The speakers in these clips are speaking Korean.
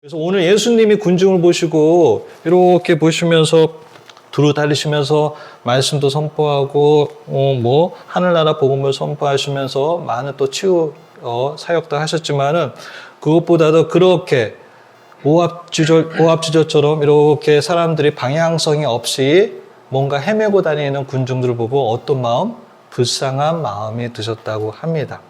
그래서 오늘 예수님이 군중을 보시고 이렇게 보시면서 두루 다니시면서 말씀도 선포하고 하늘나라 복음을 선포하시면서 많은 또 치유 사역도 하셨지만은 그것보다도 그렇게 오합지졸처럼 이렇게 사람들이 방향성이 없이 뭔가 헤매고 다니는 군중들을 보고 어떤 마음? 불쌍한 마음이 드셨다고 합니다.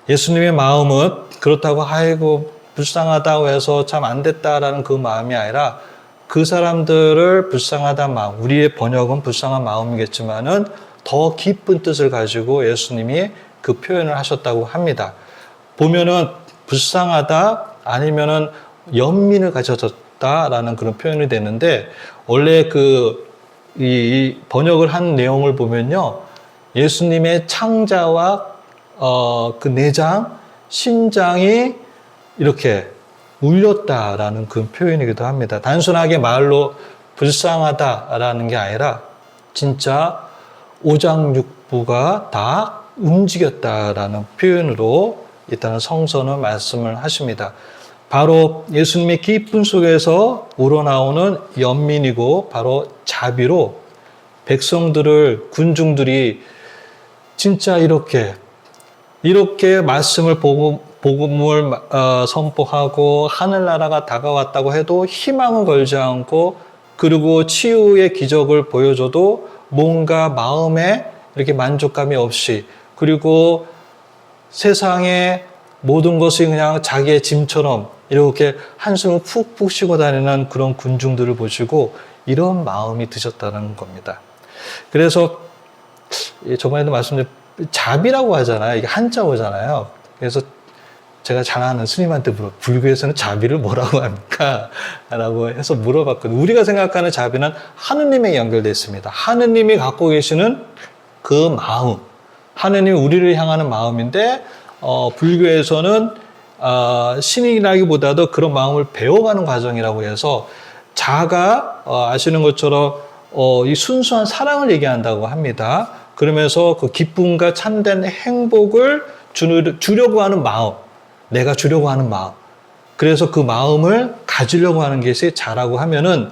예수님의 마음은 그렇다고 아이고 불쌍하다고 해서 참 안 됐다라는 그 마음이 아니라 그 사람들을 불쌍하다는 마음, 우리의 번역은 불쌍한 마음이겠지만은 더 깊은 뜻을 가지고 예수님이 그 표현을 하셨다고 합니다. 보면은 불쌍하다 아니면은 연민을 가졌다라는 그런 표현이 되는데 원래 이 번역을 한 내용을 보면요. 예수님의 창자와 그 내장, 심장이 이렇게 울렸다라는 그 표현이기도 합니다. 단순하게 말로 불쌍하다라는 게 아니라 진짜 오장육부가 다 움직였다라는 표현으로 일단은 성서는 말씀을 하십니다. 바로 예수님의 기쁨 속에서 우러나오는 연민이고 바로 자비로 백성들을 군중들이 진짜 이렇게 말씀을 복음을 선포하고 하늘나라가 다가왔다고 해도 희망을 걸지 않고 그리고 치유의 기적을 보여줘도 뭔가 마음에 이렇게 만족감이 없이 그리고 세상의 모든 것이 그냥 자기의 짐처럼 이렇게 한숨을 푹푹 쉬고 다니는 그런 군중들을 보시고 이런 마음이 드셨다는 겁니다. 그래서 저번에도 말씀드린 자비라고 하잖아요. 이게 한자어잖아요. 그래서 제가 잘 아는 스님한테 불교에서는 자비를 뭐라고 합니까? 라고 해서 물어봤거든요. 우리가 생각하는 자비는 하느님에 연결되어 있습니다. 하느님이 갖고 계시는 그 마음, 하느님이 우리를 향하는 마음인데 불교에서는 신이라기보다도 그런 마음을 배워가는 과정이라고 해서 자가 아시는 것처럼 이 순수한 사랑을 얘기한다고 합니다. 그러면서 그 기쁨과 참된 행복을 주려고 하는 마음, 내가 주려고 하는 마음. 그래서 그 마음을 가지려고 하는 것이 자라고 하면은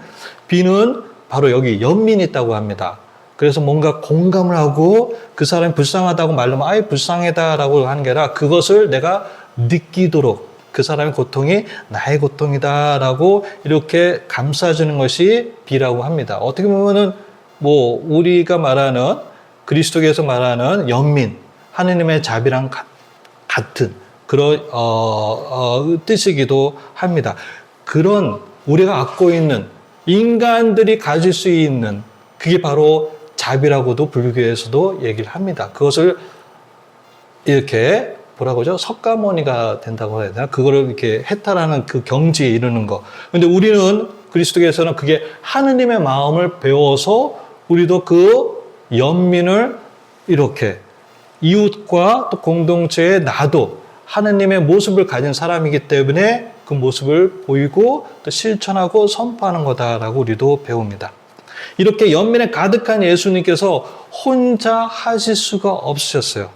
B는 바로 여기 연민이 있다고 합니다. 그래서 뭔가 공감을 하고 그 사람이 불쌍하다고 말하면 아이 불쌍하다라고 하는 게 아니라 그것을 내가 느끼도록 그 사람의 고통이 나의 고통이다라고 이렇게 감싸주는 것이 B라고 합니다. 어떻게 보면은 우리가 말하는 그리스도께서 말하는 연민, 하느님의 자비랑 같은 그런 뜻이기도 합니다. 그런 우리가 갖고 있는 인간들이 가질 수 있는 그게 바로 자비라고도 불교에서도 얘기를 합니다. 그것을 이렇게 뭐라고 하죠? 석가모니가 된다고 해야 되나? 그거를 이렇게 해탈하는 그 경지에 이르는 거. 근데 우리는 그리스도께서는 그게 하느님의 마음을 배워서 우리도 그 연민을 이렇게 이웃과 또 공동체에 나도 하느님의 모습을 가진 사람이기 때문에 그 모습을 보이고 또 실천하고 선포하는 거다라고 우리도 배웁니다. 이렇게 연민에 가득한 예수님께서 혼자 하실 수가 없으셨어요.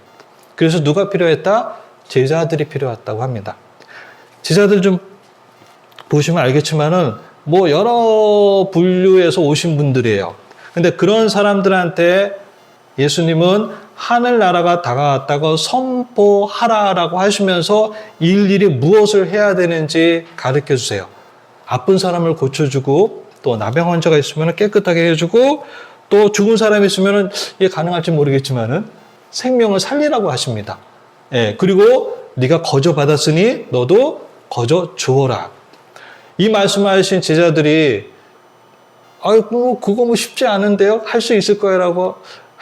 그래서 누가 필요했다? 제자들이 필요했다고 합니다. 제자들 좀 보시면 알겠지만은 여러 분류에서 오신 분들이에요. 근데 그런 사람들한테 예수님은 하늘나라가 다가왔다고 선포하라라고 하시면서 일일이 무엇을 해야 되는지 가르쳐 주세요. 아픈 사람을 고쳐주고 또 나병 환자가 있으면 깨끗하게 해주고 또 죽은 사람이 있으면 이게 가능할지 모르겠지만은 생명을 살리라고 하십니다. 예, 그리고 네가 거저 받았으니 너도 거저 주어라. 이 말씀하신 제자들이 아이고 그거 쉽지 않은데요? 할 수 있을 거라고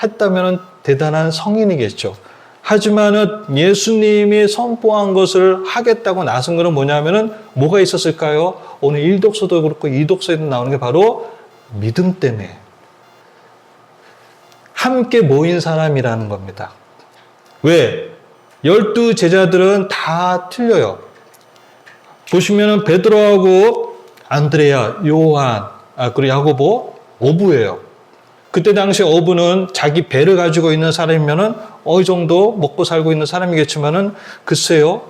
했다면 대단한 성인이겠죠. 하지만은 예수님이 선포한 것을 하겠다고 나선 것은 뭐냐면은 뭐가 있었을까요? 오늘 1독서도 그렇고 2독서에도 나오는 게 바로 믿음 때문에 함께 모인 사람이라는 겁니다. 왜? 12 제자들은 다 틀려요. 보시면은 베드로하고 안드레아, 요한, 그리고 야고보, 어부예요. 그때 당시 어부는 자기 배를 가지고 있는 사람이면은 어느 정도 먹고 살고 있는 사람이겠지만은 글쎄요,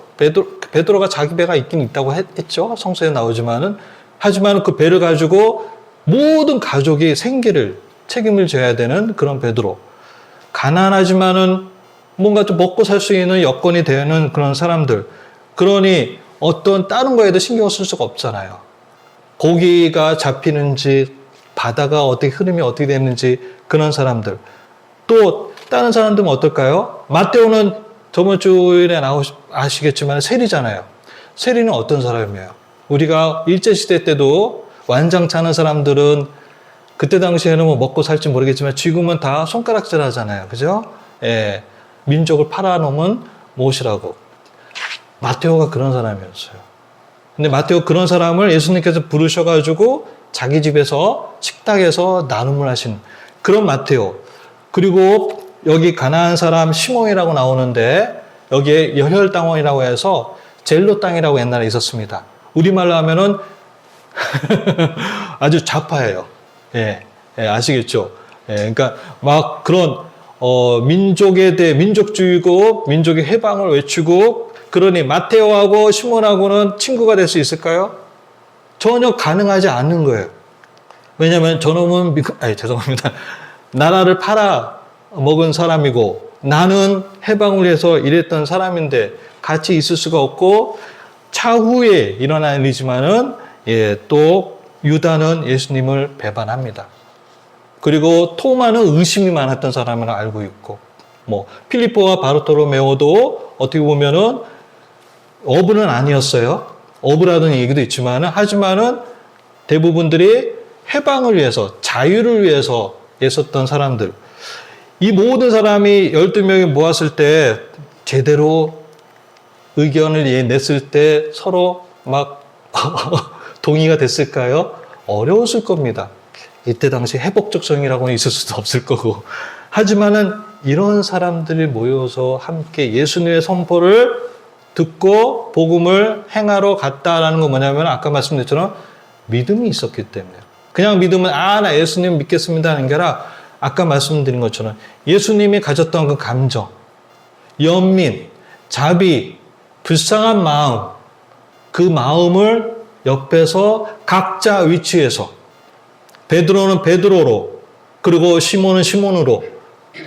베드로가 자기 배가 있긴 있다고 했죠. 성서에 나오지만은. 하지만 그 배를 가지고 모든 가족이 생계를 책임을 져야 되는 그런 베드로. 가난하지만은 뭔가 좀 먹고 살 수 있는 여건이 되는 그런 사람들. 그러니 어떤 다른 거에도 신경 쓸 수가 없잖아요. 고기가 잡히는지, 바다가 어떻게 흐름이 어떻게 되는지 그런 사람들. 또 다른 사람들은 어떨까요? 마테오는 저번 주일에 아시겠지만 세리잖아요. 세리는 어떤 사람이에요? 우리가 일제시대 때도 완장 차는 사람들은 그때 당시에는 뭐 먹고 살지 모르겠지만 지금은 다 손가락질 하잖아요. 그죠? 예. 민족을 팔아놓으면 무엇이라고. 마테오가 그런 사람이었어요. 근데 마테오 그런 사람을 예수님께서 부르셔가지고 자기 집에서 식탁에서 나눔을 하신 그런 마테오. 그리고 여기 가나안 사람 시몬이라고 나오는데 여기에 열혈당원이라고 해서 젤로 땅이라고 옛날에 있었습니다. 우리말로 하면은 아주 좌파예요. 예, 예, 아시겠죠? 예, 그러니까 막 그런 민족에 대해 민족주의고 민족의 해방을 외치고 그러니 마테오하고 시몬하고는 친구가 될 수 있을까요? 전혀 가능하지 않는 거예요. 왜냐하면 저놈은 죄송합니다. 나라를 팔아 먹은 사람이고 나는 해방을 위해서 일했던 사람인데 같이 있을 수가 없고 차후에 일어난 일이지만은 또 유다는 예수님을 배반합니다. 그리고 토마는 의심이 많았던 사람을 알고 있고 뭐 필리포와 바르토로메오도 어떻게 보면은 어부는 아니었어요. 어부라는 얘기도 있지만은 하지만은 대부분들이 해방을 위해서 자유를 위해서 애썼던 사람들. 이 모든 사람이 12명이 모았을 때 제대로 의견을 냈을 때 서로 막 동의가 됐을까요? 어려웠을 겁니다. 이때 당시 회복적성이라고는 있을 수도 없을 거고. 하지만은 이런 사람들이 모여서 함께 예수님의 선포를 듣고 복음을 행하러 갔다라는 건 뭐냐면 아까 말씀드렸처럼 믿음이 있었기 때문에. 그냥 믿으면 나 예수님 믿겠습니다 하는 게 아니라 아까 말씀드린 것처럼 예수님이 가졌던 그 감정, 연민, 자비, 불쌍한 마음, 그 마음을 옆에서 각자 위치에서 베드로는 베드로로 그리고 시몬은 시몬으로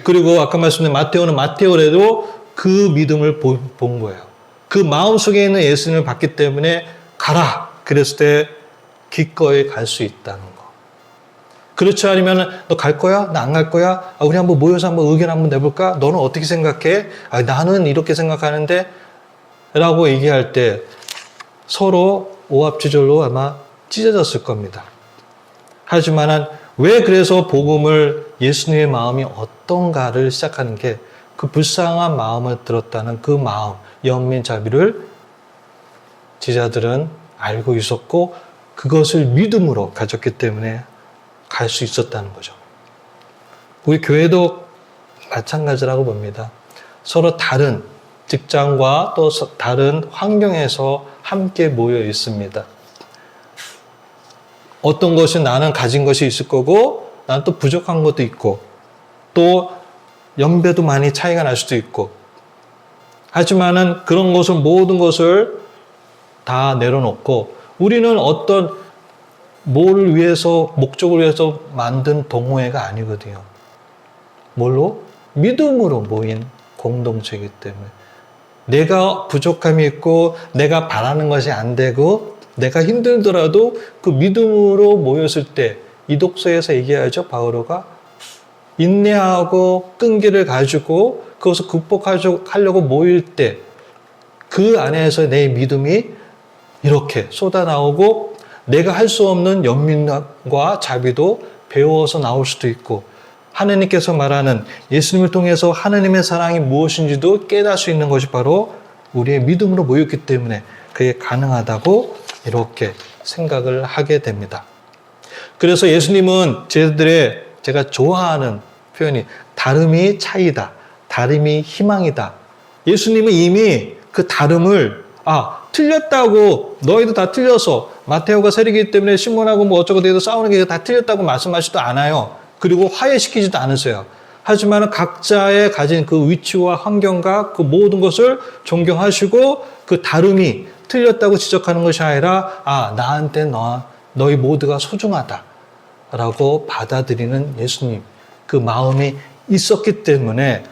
그리고 아까 말씀드린 마테오는 마테오라도 그 믿음을 본 거예요. 그 마음속에 있는 예수님을 봤기 때문에 가라 그랬을 때 기꺼이 갈 수 있다는 거. 그렇지 않으면 너 갈 거야? 나 안 갈 거야? 우리 한번 모여서 한번 의견 한번 내볼까? 너는 어떻게 생각해? 나는 이렇게 생각하는데 라고 얘기할 때 서로 오합지졸로 아마 찢어졌을 겁니다. 하지만 왜 그래서 복음을 예수님의 마음이 어떤가를 시작하는 게 그 불쌍한 마음을 들었다는 그 마음, 연민 자비를 제자들은 알고 있었고 그것을 믿음으로 가졌기 때문에 갈 수 있었다는 거죠. 우리 교회도 마찬가지라고 봅니다. 서로 다른 직장과 또 다른 환경에서 함께 모여 있습니다. 어떤 것이 나는 가진 것이 있을 거고 나는 또 부족한 것도 있고 또 연배도 많이 차이가 날 수도 있고 하지만은 그런 것을 모든 것을 다 내려놓고 우리는 어떤 뭐를 위해서 목적을 위해서 만든 동호회가 아니거든요. 뭘로? 믿음으로 모인 공동체이기 때문에 내가 부족함이 있고 내가 바라는 것이 안 되고 내가 힘들더라도 그 믿음으로 모였을 때 이 독서에서 얘기하죠. 바오로가 인내하고 끈기를 가지고 그것을 극복하려고 모일 때 그 안에서 내 믿음이 이렇게 쏟아나오고 내가 할 수 없는 연민과 자비도 배워서 나올 수도 있고 하나님께서 말하는 예수님을 통해서 하나님의 사랑이 무엇인지도 깨달을 수 있는 것이 바로 우리의 믿음으로 모였기 때문에 그게 가능하다고 이렇게 생각을 하게 됩니다. 그래서 예수님은 제가 좋아하는 표현이 다름이 차이다. 다름이 희망이다. 예수님은 이미 그 다름을 틀렸다고 너희도 다 틀려서 마테오가 세리기 때문에 시몬하고 뭐 어쩌고 저쩌고 싸우는 게 다 틀렸다고 말씀하지도 않아요. 그리고 화해시키지도 않으세요. 하지만 각자의 가진 그 위치와 환경과 그 모든 것을 존경하시고 그 다름이 틀렸다고 지적하는 것이 아니라 나한테 너희 모두가 소중하다라고 받아들이는 예수님, 그 마음이 있었기 때문에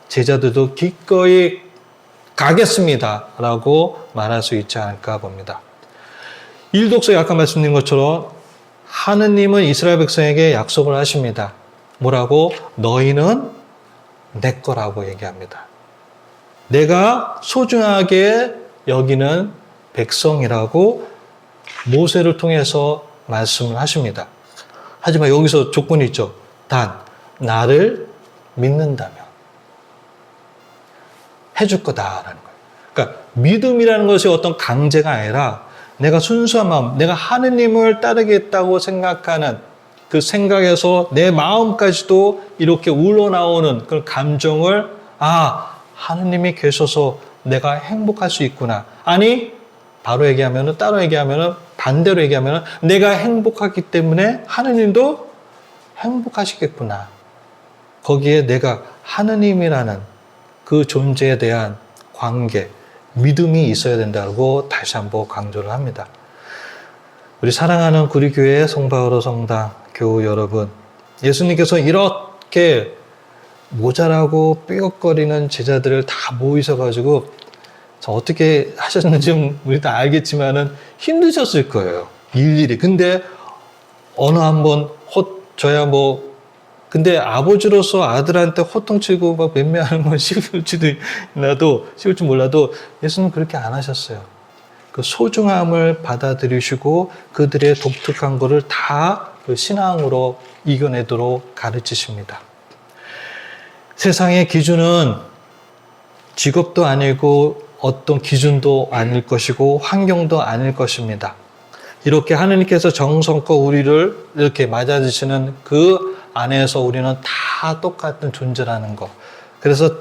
제자들도 기꺼이 가겠습니다라고 말할 수 있지 않을까 봅니다. 일독서에 아까 말씀드린 것처럼 하느님은 이스라엘 백성에게 약속을 하십니다. 뭐라고? 너희는 내 거라고 얘기합니다. 내가 소중하게 여기는 백성이라고 모세를 통해서 말씀을 하십니다. 하지만 여기서 조건이 있죠. 단, 나를 믿는다면 해줄 거다라는 거예요. 그러니까 믿음이라는 것이 어떤 강제가 아니라 내가 순수한 마음, 내가 하느님을 따르겠다고 생각하는 그 생각에서 내 마음까지도 이렇게 우러나오는 그런 감정을 하느님이 계셔서 내가 행복할 수 있구나. 아니, 따로 얘기하면은 반대로 얘기하면은 내가 행복하기 때문에 하느님도 행복하시겠구나. 거기에 내가 하느님이라는 그 존재에 대한 관계, 믿음이 있어야 된다고 다시 한번 강조를 합니다. 우리 사랑하는 구리교회 송바울호 성당 교우 여러분, 예수님께서 이렇게 모자라고 삐걱거리는 제자들을 다 모이셔가지고 어떻게 하셨는지 우리 다 알겠지만은 힘드셨을 거예요. 일일이. 근데 어느 한번 근데 아버지로서 아들한테 호통치고 막 맴매하는 건 쉬울지 몰라도 예수님은 그렇게 안 하셨어요. 그 소중함을 받아들이시고 그들의 독특한 것을 다 그 신앙으로 이겨내도록 가르치십니다. 세상의 기준은 직업도 아니고 어떤 기준도 아닐 것이고 환경도 아닐 것입니다. 이렇게 하느님께서 정성껏 우리를 이렇게 맞아주시는 그 안에서 우리는 다 똑같은 존재라는 것. 그래서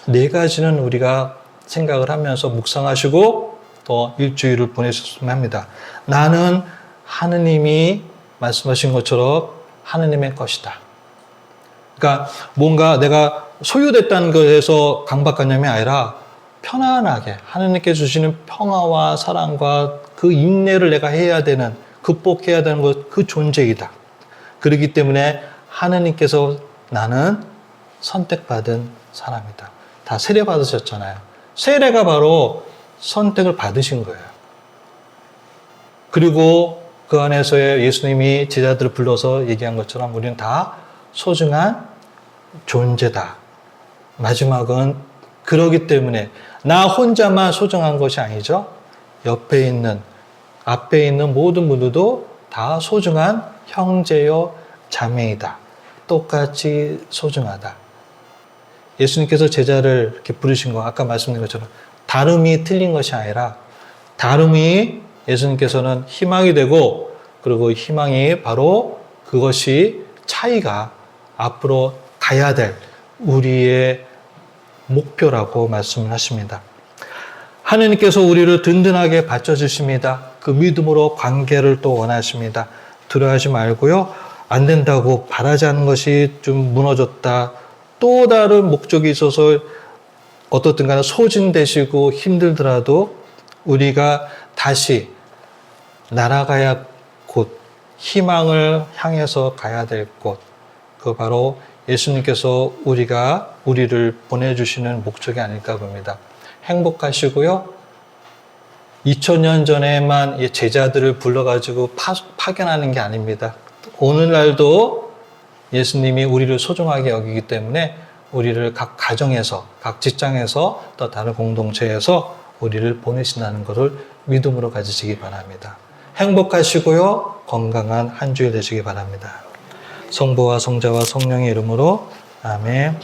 4가지는 우리가 생각을 하면서 묵상하시고 또 일주일을 보내셨으면 합니다. 나는 하느님이 말씀하신 것처럼 하느님의 것이다. 그러니까 뭔가 내가 소유됐다는 것에서 강박관념이 아니라 편안하게 하느님께 주시는 평화와 사랑과 그 인내를 내가 해야 되는, 극복해야 되는 것, 그 존재이다. 그렇기 때문에 하느님께서 나는 선택받은 사람이다. 다 세례 받으셨잖아요. 세례가 바로 선택을 받으신 거예요. 그리고 그 안에서의 예수님이 제자들을 불러서 얘기한 것처럼 우리는 다 소중한 존재다. 마지막은 그러기 때문에 나 혼자만 소중한 것이 아니죠. 옆에 있는, 앞에 있는 모든 분들도 다 소중한 형제요 자매이다. 똑같이 소중하다. 예수님께서 제자를 이렇게 부르신 거 아까 말씀드린 것처럼 다름이 틀린 것이 아니라 다름이 예수님께서는 희망이 되고 그리고 희망이 바로 그것이 차이가 앞으로 가야 될 우리의 목표라고 말씀을 하십니다. 하느님께서 우리를 든든하게 받쳐주십니다. 그 믿음으로 관계를 또 원하십니다. 두려워하지 말고요. 안 된다고 바라지 않는 것이 좀 무너졌다. 또 다른 목적이 있어서 어떻든 간에 소진되시고 힘들더라도 우리가 다시 날아가야 곳, 희망을 향해서 가야 될 곳, 그 바로 예수님께서 우리를 보내주시는 목적이 아닐까 봅니다. 행복하시고요. 2000년 전에만 제자들을 불러가지고 파견하는 게 아닙니다. 오늘날도 예수님이 우리를 소중하게 여기기 때문에 우리를 각 가정에서, 각 직장에서 또 다른 공동체에서 우리를 보내신다는 것을 믿음으로 가지시기 바랍니다. 행복하시고요. 건강한 한 주일 되시기 바랍니다. 성부와 성자와 성령의 이름으로 아멘.